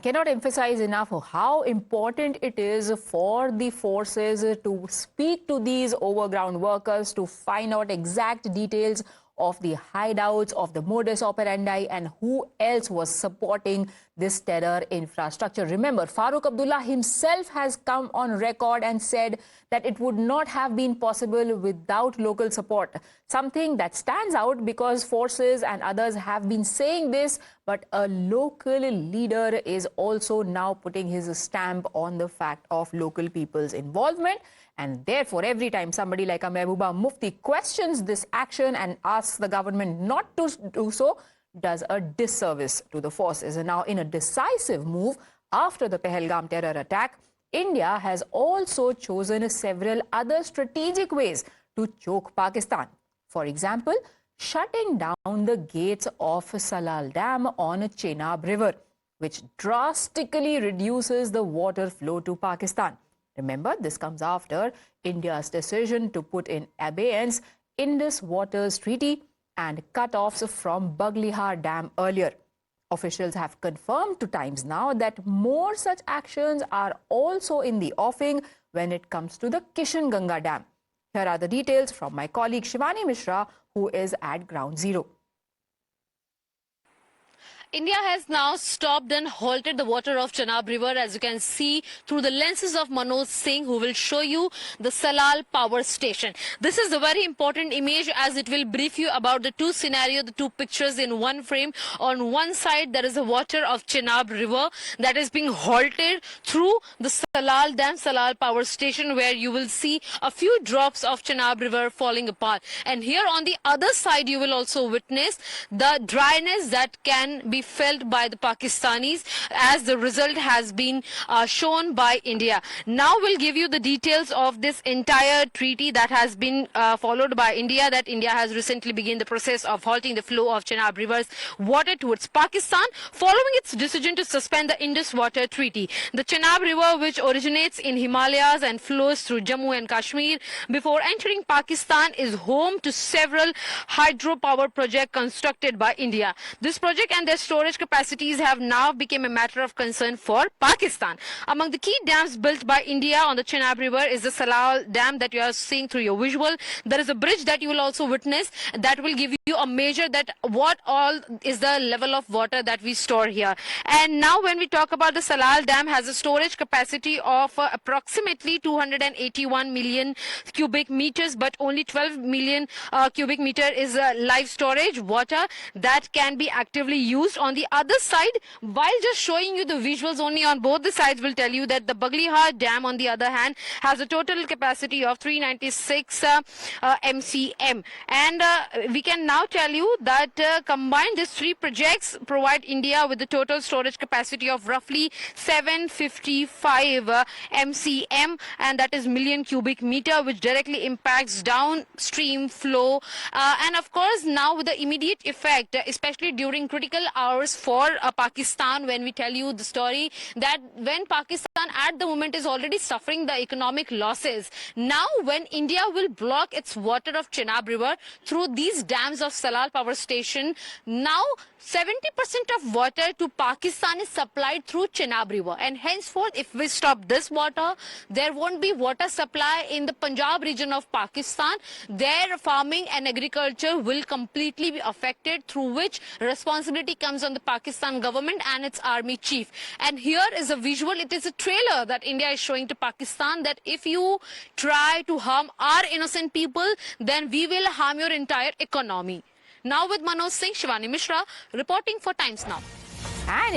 Cannot emphasize enough how important it is for the forces to speak to these overground workers to find out exact details of the hideouts, of the modus operandi, and who else was supporting this terror infrastructure. Remember, Farooq Abdullah himself has come on record and said that it would not have been possible without local support. Something that stands out because forces and others have been saying this, but a local leader is also now putting his stamp on the fact of local people's involvement. And therefore, every time somebody like a Mehbooba Mufti questions this action and asks the government not to do so, does a disservice to the forces. And now, in a decisive move after the Pahalgam terror attack, India has also chosen several other strategic ways to choke Pakistan. For example, shutting down the gates of Salal Dam on Chenab River, which drastically reduces the water flow to Pakistan. Remember, this comes after India's decision to put in abeyance Indus Waters Treaty and cut-offs from Baglihar Dam earlier. Officials have confirmed to Times Now that more such actions are also in the offing when it comes to the Kishan Ganga Dam. Here are the details from my colleague Shivani Mishra, who is at Ground Zero. India has now stopped and halted the water of Chenab River, as you can see through the lenses of Manoj Singh, who will show you the Salal power station. This is a very important image as it will brief you about the two scenarios, the two pictures in one frame. On one side, there is the water of Chenab River that is being halted through the Salal Dam, Salal power station, where you will see a few drops of Chenab River falling apart. And here on the other side, you will also witness the dryness that can be felt by the Pakistanis as the result has been shown by India. Now we'll give you the details of this entire treaty that has been followed by India, that India has recently begun the process of halting the flow of Chenab River's water towards Pakistan following its decision to suspend the Indus Water Treaty. The Chenab River, which originates in Himalayas and flows through Jammu and Kashmir before entering Pakistan, is home to several hydropower projects constructed by India. This project and their storage capacities have now become a matter of concern for Pakistan. Among the key dams built by India on the Chenab River is the Salal Dam that you are seeing through your visual. There is a bridge that you will also witness that will give you a measure that what all is the level of water that we store here. And now when we talk about the Salal Dam, has a storage capacity of approximately 281 million cubic meters, but only 12 million cubic meter is live storage water that can be actively used. On the other side, while just showing you the visuals only on both the sides, will tell you that the Baglihar Dam, on the other hand, has a total capacity of 396 MCM. And we can now tell you that combined, these three projects provide India with the total storage capacity of roughly 755 MCM, and that is million cubic meter, which directly impacts downstream flow. And of course, now with the immediate effect, especially during critical hours for Pakistan, when we tell you the story that when Pakistan at the moment is already suffering the economic losses, now when India will block its water of Chenab River through these dams of Salal power station, now 70% of water to Pakistan is supplied through Chenab River, and henceforth if we stop this water, there won't be water supply in the Punjab region of Pakistan. Their farming and agriculture will completely be affected, through which responsibility comes on the Pakistan government and its army chief. And here is a visual, it is a trailer that India is showing to Pakistan, that if you try to harm our innocent people, then we will harm your entire economy. Now with Manoj Singh, Shivani Mishra reporting for Times Now. And